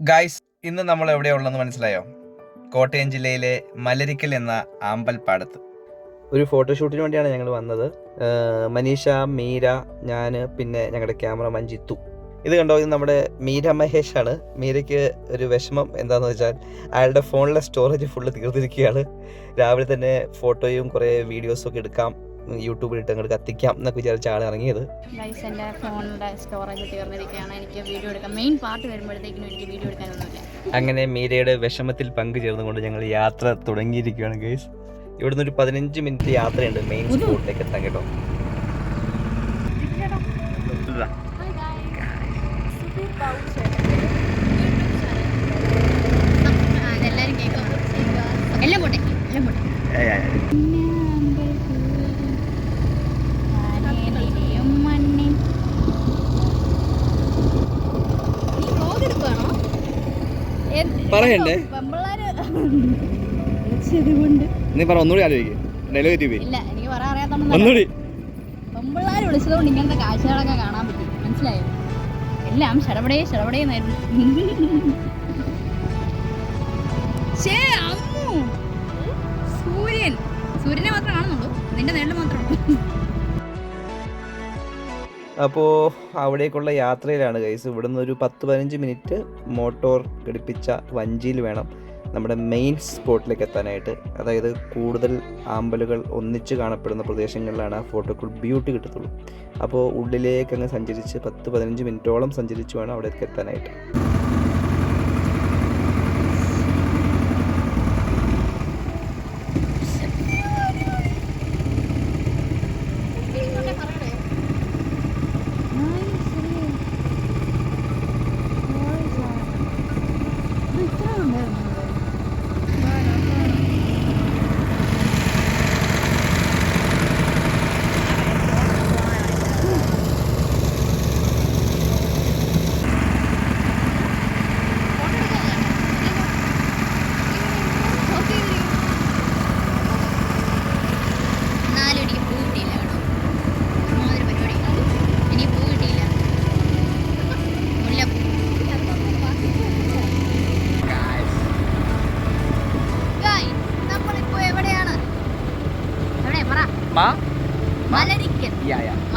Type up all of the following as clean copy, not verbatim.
Guys, ഇന്ന് നമ്മൾ എവിടെയുള്ളതെന്ന് മനസ്സിലായോ? കോട്ടയം ജില്ലയിലെ മലരിക്കൽ എന്ന ആമ്പൽപ്പാടത്ത് ഒരു ഫോട്ടോഷൂട്ടിന് വേണ്ടിയാണ് ഞങ്ങൾ വന്നത്. മനീഷ, മീര, ഞാൻ, പിന്നെ ഞങ്ങളുടെ ക്യാമറമാൻ ജിത്തു. ഇത് കണ്ടോ, ഇത് നമ്മുടെ മീര മഹേഷാണ്. മീരയ്ക്ക് ഒരു വിഷമം എന്താണെന്ന് വെച്ചാൽ അയാളുടെ ഫോണിലെ സ്റ്റോറേജ് ഫുള്ള് തീർത്തിരിക്കുകയാണ്. രാവിലെ തന്നെ ഫോട്ടോയും കുറേ വീഡിയോസും ഒക്കെ എടുക്കാം, യൂട്യൂബിലിട്ട് അങ്ങോട്ട് കത്തിക്കാം എന്നൊക്കെ വിചാരിച്ച ആൾ ഇറങ്ങിയത്. എൻ്റെ ഫോണിൻ്റെ സ്റ്റോറേജ് തീർന്നിരിക്കുകയാണ്. എനിക്ക് വീഡിയോ എടുക്കാം, മെയിൻ പാർട്ട് വരുമ്പോഴത്തേക്കിനും എനിക്ക് വീഡിയോ എടുക്കാനൊന്നുമില്ല. അങ്ങനെ മീരയുടെ വിഷമത്തിൽ പങ്കുചേർന്നുകൊണ്ട് ഞങ്ങൾ യാത്ര തുടങ്ങിയിരിക്കുകയാണ് ഗൈസ്. ഇവിടുന്ന് ഒരു 15 മിനിറ്റ് യാത്രയുണ്ട് മെയിൻ സ്പോട്ടിലേക്ക് എത്താൻ കേട്ടോ. എല്ലാം പോട്ടെ. പറയണ്ടേ? നീ പറ, ഒന്നുകൂടി ആലോചിക്കും. ഇല്ല, എനിക്ക് പറയാൻ അറിയാത്തോണ്ട് പെമ്പിള്ളാര് വിളിച്ചതുകൊണ്ട് ഇങ്ങനത്തെ കാഴ്ചകളൊക്കെ കാണാൻ പറ്റും. മനസ്സിലായോ? എല്ലാം ശടപടേന്നായിരുന്നു. സൂര്യനെ മാത്രമേ കാണുന്നുള്ളൂ, നിന്റെ നേരിൽ മാത്രമേ. അപ്പോൾ അവിടേക്കുള്ള യാത്രയിലാണ് ഗൈസ്. ഇവിടുന്ന് ഒരു 10-15 മിനിറ്റ് മോട്ടോർ ഘടിപ്പിച്ച വഞ്ചിയിൽ വേണം നമ്മുടെ മെയിൻ സ്പോട്ടിലേക്ക് എത്താനായിട്ട്. അതായത് കൂടുതൽ ആമ്പലുകൾ ഒന്നിച്ച് കാണപ്പെടുന്ന പ്രദേശങ്ങളിലാണ് ആ ഫോട്ടോക്ക് ബ്യൂട്ടി കിട്ടത്തുള്ളൂ. അപ്പോൾ ഉള്ളിലേക്ക് അങ്ങ് സഞ്ചരിച്ച് 10-15 മിനിറ്റോളം സഞ്ചരിച്ച് വേണം അവിടേക്ക് എത്താനായിട്ട്.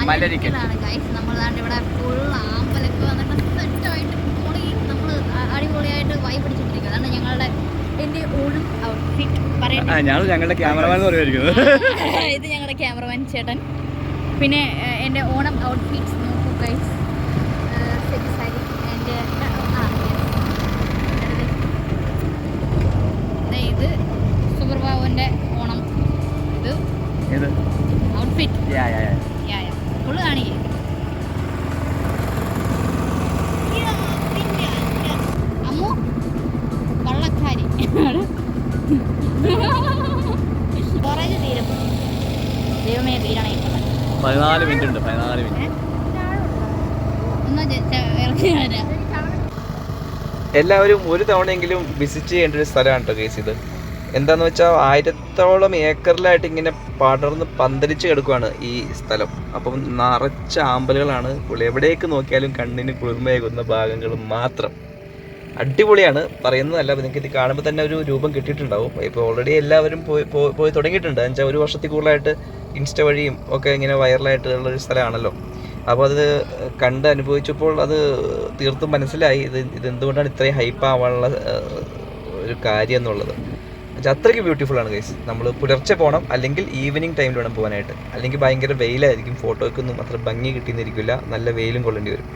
മലരിക്കലാണ് ഗൈസ്. നമ്മൾ ഇവിടെ ഫുൾ ആമ്പലൊക്കെ വന്നിട്ട് സെറ്റായിട്ട് നമ്മൾ അടിപൊളിയായിട്ട് വൈബ് പിടിച്ചിട്ടിരിക്കുക. അതാണ് ഞങ്ങളുടെ എൻ്റെ ഓണം ഔട്ട്ഫിറ്റ്. ഞങ്ങളുടെ ക്യാമറമാൻ ഇത് ഞങ്ങളുടെ ക്യാമറമാൻ ചേട്ടൻ. പിന്നെ എൻ്റെ ഓണം ഔട്ട്ഫിറ്റ്സ് നോക്കൂ ഗൈസ്. സാരി, എൻ്റെ ഇത് സുപ്രഭാവൻ്റെ ഓണം ഇത് ഔട്ട്ഫിറ്റ് ഫുള്ള് കാണിക്കേ. അമ്മു വള്ളക്കാരി. സ്റ്റോറേജ് തീരും. ദൈവമേ, തീരണേ. 14 മിനിറ്റ് ഉണ്ട്. 14 മിനിറ്റ്. എല്ലാവരും ഒരു തവണയെങ്കിലും വിസിറ്റ് ചെയ്യേണ്ട ഒരു സ്ഥലമാണ് കേട്ടോ കേസ് ഇത്. എന്താന്ന് വെച്ചാൽ 1000ഓളം ഏക്കറിലായിട്ട് ഇങ്ങനെ പടർന്ന് പന്തലിച്ച് കിടക്കുകയാണ് ഈ സ്ഥലം. അപ്പം നിറച്ച ആമ്പലുകളാണ്. എവിടേക്ക് നോക്കിയാലും കണ്ണിന് കുളിർമയേകുന്ന ഭാഗങ്ങൾ മാത്രം. അടിപൊളിയാണ്, പറയുന്നതല്ല. നിങ്ങൾക്ക് ഇത് കാണുമ്പോൾ തന്നെ ഒരു രൂപം കിട്ടിയിട്ടുണ്ടാവും. ഇപ്പോൾ ഓൾറെഡി എല്ലാവരും പോയി തുടങ്ങിയിട്ടുണ്ട്. എന്നുവെച്ചാൽ ഒരു വർഷത്തിൽ കൂടുതലായിട്ട് ഇൻസ്റ്റ വഴിയും ഒക്കെ ഇങ്ങനെ വൈറലായിട്ടുള്ളൊരു സ്ഥലമാണല്ലോ. അപ്പോൾ അത് കണ്ട് അനുഭവിച്ചപ്പോൾ അത് തീർത്തും മനസ്സിലായി ഇത് എന്തുകൊണ്ടാണ് ഇത്രയും ഹൈപ്പ് ആവാനുള്ള ഒരു കാര്യം എന്നുള്ളത്. അത്രയ്ക്ക് ബ്യൂട്ടിഫുൾ ആണ് ഗൈസ്. നമ്മൾ പുലർച്ചെ പോകണം, അല്ലെങ്കിൽ ഈവനിങ് ടൈമിൽ വേണം പോകാനായിട്ട്. അല്ലെങ്കിൽ ഭയങ്കര വെയിലായിരിക്കും, ഫോട്ടോയ്ക്കൊന്നും അത്ര ഭംഗി കിട്ടിയെന്നിരിക്കില്ല, നല്ല വെയിലും കൊള്ളേണ്ടി വരും.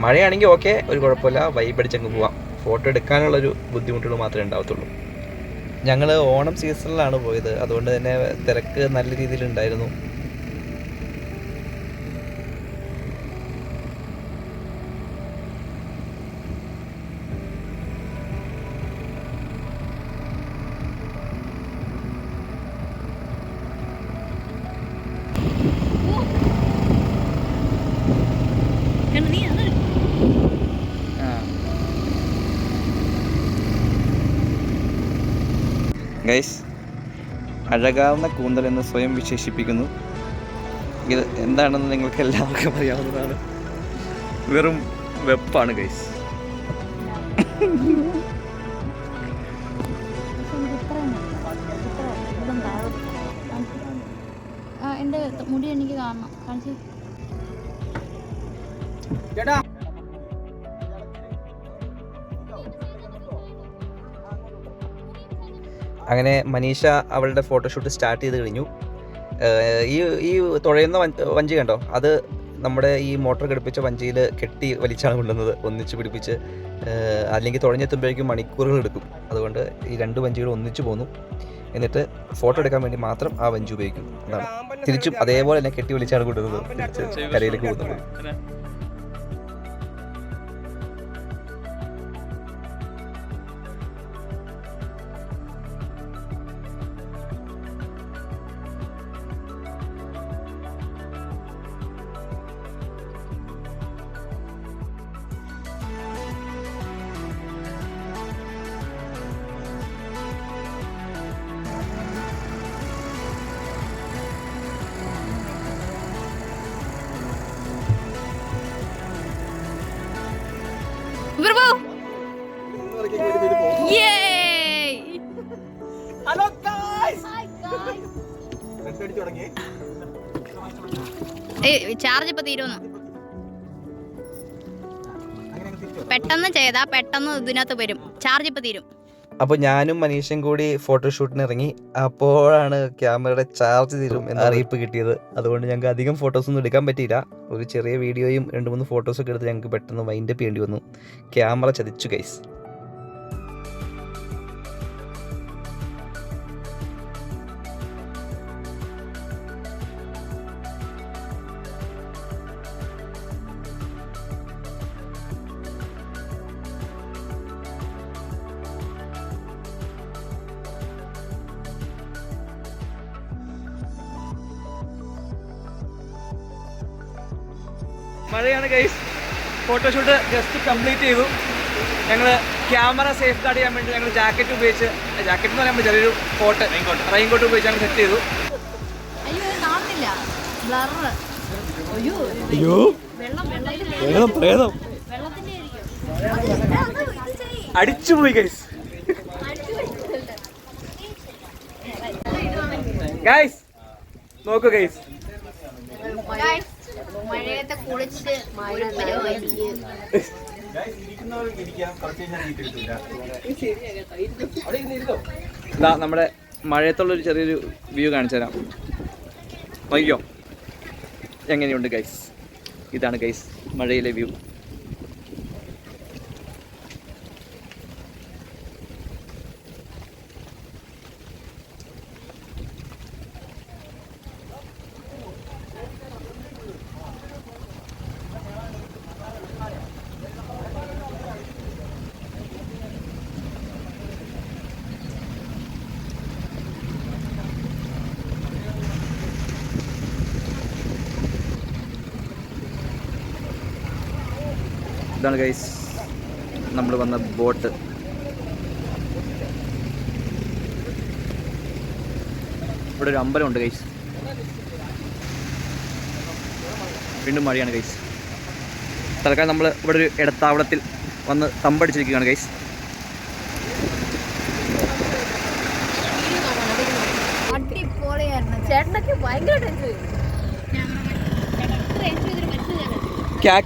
മഴയാണെങ്കിൽ ഓക്കെ, ഒരു കുഴപ്പമില്ല, വൈബ് അടിച്ചങ്ങ് പോവാം. ഫോട്ടോ എടുക്കാനുള്ളൊരു ബുദ്ധിമുട്ടുകൾ മാത്രമേ ഉണ്ടാവത്തുള്ളൂ. ഞങ്ങൾ ഓണം സീസണിലാണ് പോയത്, അതുകൊണ്ട് തന്നെ തിരക്ക് നല്ല രീതിയിലുണ്ടായിരുന്നു. ഗൈസ്, അഴകാർന്ന കൂന്തൽ എന്ന് സ്വയം വിശേഷിപ്പിക്കുന്നു. ഇത് എന്താണെന്ന് നിങ്ങൾക്ക് എല്ലാവർക്കും അറിയാവുന്നതാണ്. വെറും വെപ്പാണ് ഗൈസ്. എൻ്റെ മുടി എനിക്ക് കാണണം. കാണിച്ചു. അങ്ങനെ മനീഷ അവളുടെ ഫോട്ടോഷൂട്ട് സ്റ്റാർട്ട് ചെയ്ത് കഴിഞ്ഞു. ഈ തുഴയുന്ന വഞ്ചി കണ്ടോ, അത് നമ്മുടെ ഈ മോട്ടോർ ഘടിപ്പിച്ച വഞ്ചിയിൽ കെട്ടി വലിച്ചാണ് കൊണ്ടുവന്നത്, ഒന്നിച്ച് പിടിപ്പിച്ച്. അല്ലെങ്കിൽ തുഴഞ്ഞെത്തുമ്പോഴേക്കും മണിക്കൂറുകൾ എടുക്കും. അതുകൊണ്ട് ഈ 2 വഞ്ചികൾ ഒന്നിച്ചു പോന്നു. എന്നിട്ട് ഫോട്ടോ എടുക്കാൻ വേണ്ടി മാത്രം ആ വഞ്ചി ഉപയോഗിക്കും. അതാണ്. തിരിച്ചും അതേപോലെ തന്നെ കെട്ടി വലിച്ചാണ് കൊണ്ടുവന്നത്, തിരിച്ച് കരയിലേക്ക് പോകുന്നത്. ചാർജ് ഇപ്പൊ തീരുന്നു. പെട്ടെന്ന് ചെയ്താ പെട്ടെന്ന് ഇതിനകത്ത് വരും. ചാർജ് ഇപ്പൊ തീരും. അപ്പോൾ ഞാനും മനീഷും കൂടി ഫോട്ടോഷൂട്ടിന് ഇറങ്ങി. അപ്പോഴാണ് ക്യാമറയുടെ ചാർജ് തീരും എന്ന അറിയിപ്പ് കിട്ടിയത്. അതുകൊണ്ട് ഞങ്ങൾക്ക് അധികം ഫോട്ടോസൊന്നും എടുക്കാൻ പറ്റിയില്ല. ഒരു ചെറിയ വീഡിയോയും 2-3 ഫോട്ടോസൊക്കെ എടുത്ത് ഞങ്ങൾക്ക് പെട്ടെന്ന് വൈൻഡപ്പ് ചെയ്യേണ്ടി വന്നു. ക്യാമറ ചതിച്ചു ഗൈസ്. മഴയാണ് ഗൈസ്. ഫോട്ടോഷൂട്ട് ജസ്റ്റ് കംപ്ലീറ്റ് ചെയ്തു. ഞങ്ങൾ ക്യാമറ സേഫ് ഗാർഡ് ചെയ്യാൻ വേണ്ടി ഞങ്ങൾ ജാക്കറ്റ് ഉപയോഗിച്ച്, ജാക്കറ്റ് എന്ന് പറയുമ്പോൾ ചെറിയൊരു കോട്ട് റെയിൻകോട്ട് ഉപയോഗിച്ച് ഞങ്ങൾ സെറ്റ് ചെയ്തു. അടിച്ചുപോയി ഗൈസ്. ഗൈസ് നോക്കൂ ഗൈസ്, മഴയത്തെ കുളിച്ച് നമ്മുടെ മഴയത്തുള്ളൊരു ചെറിയൊരു വ്യൂ കാണിച്ചു തരാം. നോക്കിയോ എങ്ങനെയുണ്ട് ഗൈസ്. ഇതാണ് ഗൈസ് മഴയിലെ വ്യൂ. ഇതാണ് ഗൈസ് നമ്മൾ വന്ന ബോട്ട്. ഇവിടെ ഒരു അമ്പലമുണ്ട് ഗൈസ്. വീണ്ടും മഴയാണ് ഗൈസ്. തൽക്കാലം നമ്മൾ ഇവിടെ ഒരു ഇടത്താവളത്തിൽ വന്ന് തമ്പടിച്ചിരിക്കുകയാണ് ഗൈസ്.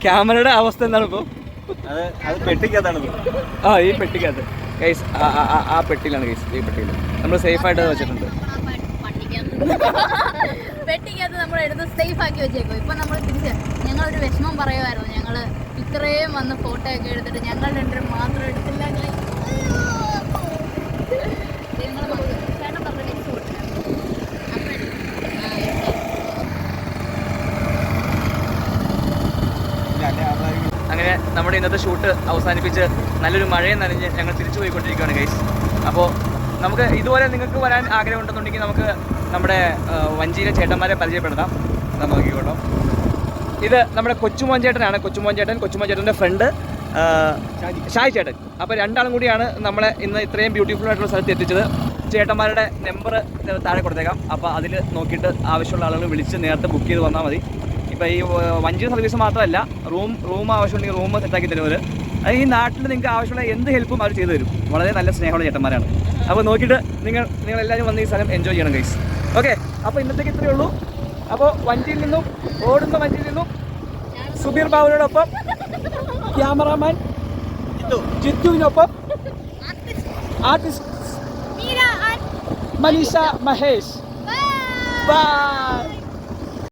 ക്യാമറയുടെ അവസ്ഥ എന്താണ് ഇപ്പോൾ? അത് പെട്ടിക്കകത്താണ്. ഈ പെട്ടിക്കകത്ത് ഗൈസ്, ആ പെട്ടിയിലാണ് ഗൈസ്. ഈ പെട്ടിയിൽ നമ്മൾ സേഫ് ആയിട്ട് വെച്ചിട്ടുണ്ട്. പെട്ടിക്കകത്ത് നമ്മൾ എടുത്ത് സേഫ് ആക്കി വെച്ചേക്കും. ഇപ്പൊ നമ്മൾ തിരിച്ച് ഞങ്ങളൊരു വിഷമം പറയുമായിരുന്നു. ഞങ്ങള് ഇത്രയും വന്ന് ഫോട്ടോ ഒക്കെ എടുത്തിട്ട് ഞങ്ങൾ 2 മാത്രം എടുത്തില്ല. അങ്ങനെ നമ്മുടെ ഇന്നത്തെ ഷൂട്ട് അവസാനിപ്പിച്ച് നല്ലൊരു മഴയും നനഞ്ഞ് ഞങ്ങൾ തിരിച്ചു പോയിക്കൊണ്ടിരിക്കുകയാണ് ഗൈസ്. അപ്പോൾ നമുക്ക് ഇതുപോലെ നിങ്ങൾക്ക് വരാൻ ആഗ്രഹം ഉണ്ടെന്നുണ്ടെങ്കിൽ നമുക്ക് നമ്മുടെ വഞ്ചിയിലെ ചേട്ടന്മാരെ പരിചയപ്പെടുത്താം. നോക്കിക്കോട്ടോ, ഇത് നമ്മുടെ കൊച്ചുമോൻ ചേട്ടനാണ്. കൊച്ചുമോൻ ചേട്ടൻ്റെ ഫ്രണ്ട് ഷായ് ചേട്ടൻ. അപ്പോൾ രണ്ടാളും കൂടിയാണ് നമ്മളെ ഇന്ന് ഇത്രയും ബ്യൂട്ടിഫുൾ ആയിട്ടുള്ള സ്ഥലത്ത് എത്തിച്ചത്. ചേട്ടന്മാരുടെ നമ്പർ താഴെ കൊടുത്തേക്കാം. അപ്പോൾ അതിൽ നോക്കിയിട്ട് ആവശ്യമുള്ള ആളുകൾ വിളിച്ച് നേരത്തെ ബുക്ക് ചെയ്ത് വന്നാൽ മതി. ഇപ്പോൾ ഈ വഞ്ചി സർവീസ് മാത്രമല്ല, റൂം ആവശ്യമുണ്ടെങ്കിൽ റൂം സെറ്റാക്കി തരുമവർ. ഈ നാട്ടിൽ നിങ്ങൾക്ക് ആവശ്യമുള്ള എന്ത് ഹെൽപ്പും അവർ ചെയ്തു തരും. വളരെ നല്ല സ്നേഹമുള്ള ചേട്ടന്മാരാണ്. അപ്പോൾ നോക്കിയിട്ട് നിങ്ങളെല്ലാവരും വന്ന് ഈ സ്ഥലം എൻജോയ് ചെയ്യണം ഗൈസ്. ഓക്കെ, അപ്പോൾ ഇന്നത്തേക്ക് ഇത്രയേ ഉള്ളൂ. അപ്പോൾ ഓടുന്ന വഞ്ചിയിൽ നിന്നും സുബീർ ബാബുവിനോടൊപ്പം ക്യാമറാമാൻ ജിത്തുവിനൊപ്പം ആർട്ടിസ്റ്റ് മനീഷ മഹേഷ്. ബൈ.